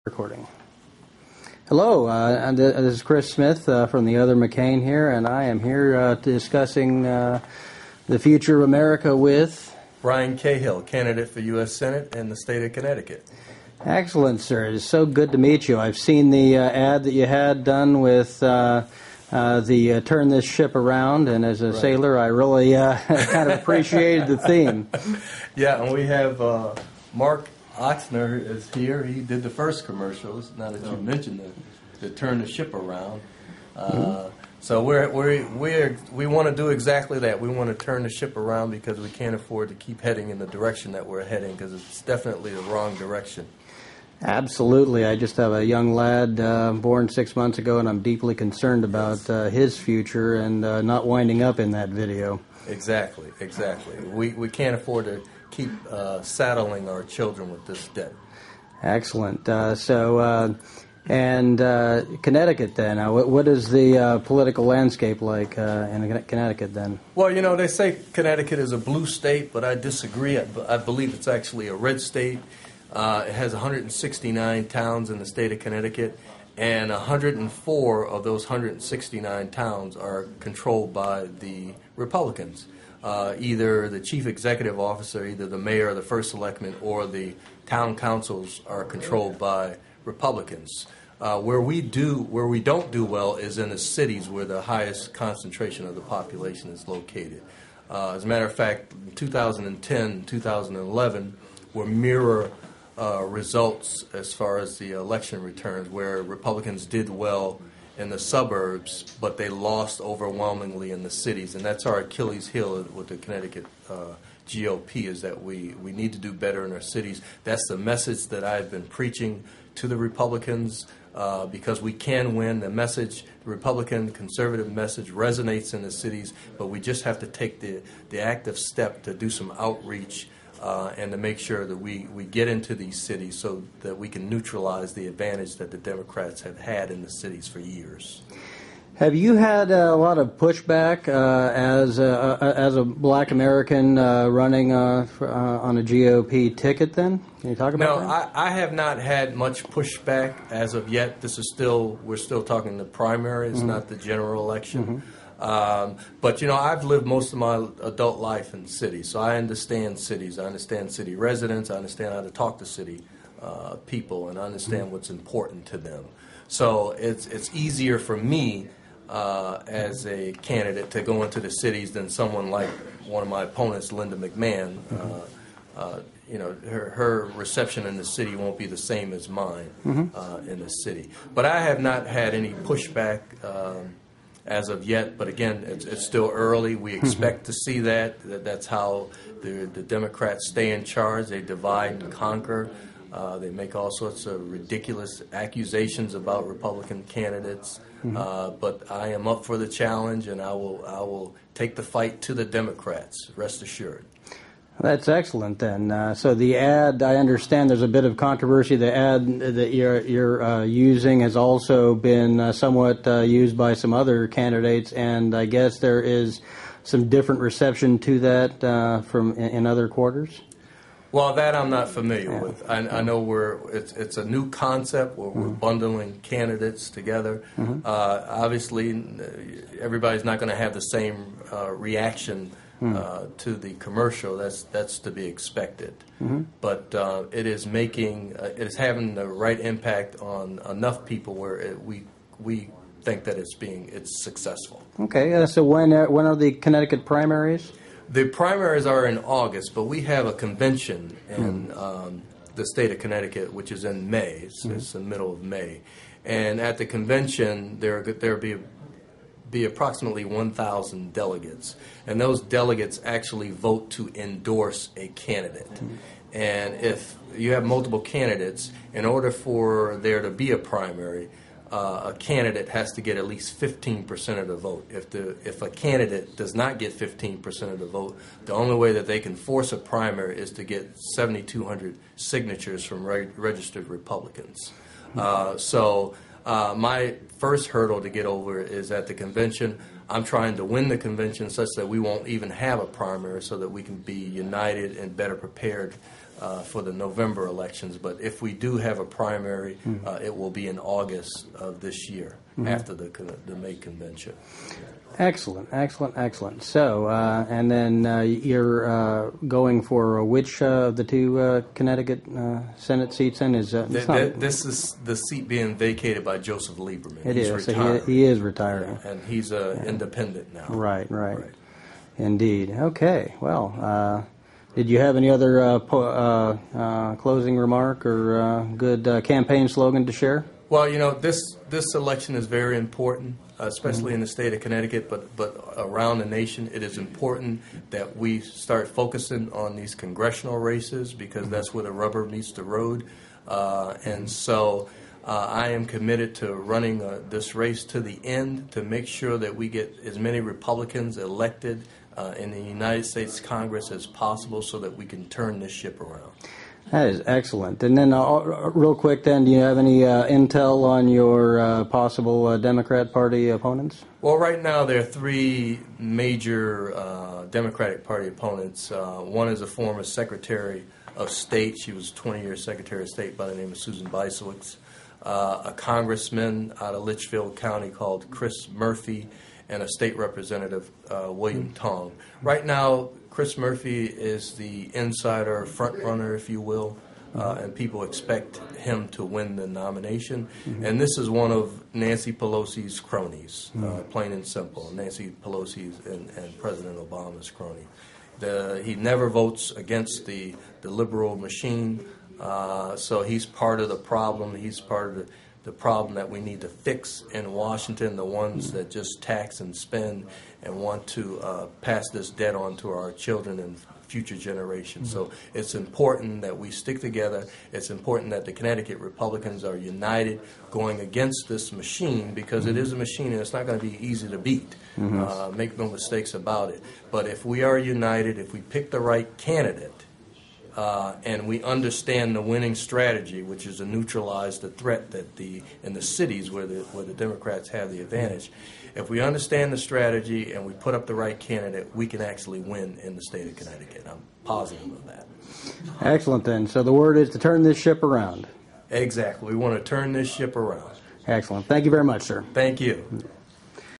Recording. Hello, this is Chris Smith from the Other McCain here, and I am here discussing the future of America with Brian Cahill, candidate for U.S. Senate in the state of Connecticut. Excellent, sir. It is so good to meet you. I've seen the ad that you had done with the Turn This Ship Around, and as a sailor, I really kind of appreciated the theme. Yeah, and we have Mark Oxner is here. He did the first commercials. Now that you mentioned the Turn the Ship Around, so we want to do exactly that. We want to turn the ship around because we can't afford to keep heading in the direction that we're heading because it's definitely the wrong direction. Absolutely. I just have a young lad born 6 months ago, and I'm deeply concerned about his future and not winding up in that video. Exactly. We can't afford to keep saddling our children with this debt. Excellent. Connecticut then, what is the political landscape like in Connecticut then? Well, you know, they say Connecticut is a blue state, but I disagree. I believe it's actually a red state. It has 169 towns in the state of Connecticut, and 104 of those 169 towns are controlled by the Republicans. Either the chief executive officer, either the mayor or the first selectman, or the town councils are controlled by Republicans. Where we don't do well is in the cities where the highest concentration of the population is located. As a matter of fact, 2010, 2011 were mirror results as far as the election returns, where Republicans did well in the suburbs, but they lost overwhelmingly in the cities, and that's our Achilles heel with the Connecticut GOP, is that we need to do better in our cities. That's the message that I've been preaching to the Republicans, because we can win. The message, the Republican conservative message, resonates in the cities, but we just have to take the active step to do some outreach and to make sure that we get into these cities so that we can neutralize the advantage that the Democrats have had in the cities for years. Have you had a lot of pushback as a black American running on a GOP ticket then? Can you talk about that? No, I have not had much pushback as of yet. We're still talking the primaries, not the general election. But, you know, I've lived most of my adult life in cities, so I understand cities. I understand city residents. I understand how to talk to city people, and I understand what's important to them. So it's easier for me as a candidate to go into the cities than someone like one of my opponents, Linda McMahon. You know, her reception in the city won't be the same as mine in the city. But I have not had any pushback as of yet, but again, it's still early. We expect to see that. That's how the Democrats stay in charge. They divide and conquer. They make all sorts of ridiculous accusations about Republican candidates. But I am up for the challenge, and I will take the fight to the Democrats, rest assured. That's excellent then. So the ad, I understand there's a bit of controversy. The ad that you're using has also been somewhat used by some other candidates, and I guess there is some different reception to that from in other quarters? Well, that I'm not familiar with. I know it's a new concept where we're bundling candidates together. Obviously, everybody's not going to have the same reaction to the commercial. That's to be expected. But it is having the right impact on enough people where we think that it's successful. Okay. So when are the Connecticut primaries? The primaries are in August, but we have a convention in the state of Connecticut, which is in May. It's the middle of May, and at the convention there'll be approximately 1,000 delegates, and those delegates actually vote to endorse a candidate. And if you have multiple candidates, in order for there to be a primary, a candidate has to get at least 15% of the vote. If a candidate does not get 15% of the vote, the only way that they can force a primary is to get 7,200 signatures from registered Republicans. So my first hurdle to get over is at the convention. I'm trying to win the convention such that we won't even have a primary, so that we can be united and better prepared for the November elections. But if we do have a primary, it will be in August of this year, after the May convention. Excellent, excellent, excellent. So, and then you're going for which of the two Connecticut Senate seats? Then is this is the seat being vacated by Joseph Lieberman. He's retiring. So he is retiring, and he's independent now. Right. Indeed. Okay. Well, did you have any other closing remark or good campaign slogan to share? Well, you know, this election is very important, especially in the state of Connecticut, but around the nation. It is important that we start focusing on these congressional races, because that's where the rubber meets the road. And so I am committed to running this race to the end to make sure that we get as many Republicans elected in the United States Congress as possible, so that we can turn this ship around. That is excellent. And then, real quick, then, do you have any intel on your possible Democrat Party opponents? Well, right now there are three major Democratic Party opponents. One is a former Secretary of State. She was 20-year Secretary of State by the name of Susan Bysiewicz. A congressman out of Litchfield County called Chris Murphy, and a state representative, William Tong. Right now, Chris Murphy is the insider front runner, if you will, and people expect him to win the nomination. And this is one of Nancy Pelosi's cronies, plain and simple. Nancy Pelosi and President Obama's crony. He never votes against the liberal machine, so he's part of the problem. He's part of the problem that we need to fix in Washington, the ones that just tax and spend and want to pass this debt on to our children and future generations. So it's important that we stick together. It's important that the Connecticut Republicans are united going against this machine, because it is a machine and it's not going to be easy to beat. Make no mistakes about it. But if we are united, if we pick the right candidate, and we understand the winning strategy, which is to neutralize the threat that in the cities where the Democrats have the advantage. If we understand the strategy and we put up the right candidate, we can actually win in the state of Connecticut. I'm positive of that. Excellent, then. So the word is to turn this ship around. Exactly. We want to turn this ship around. Excellent. Thank you very much, sir. Thank you.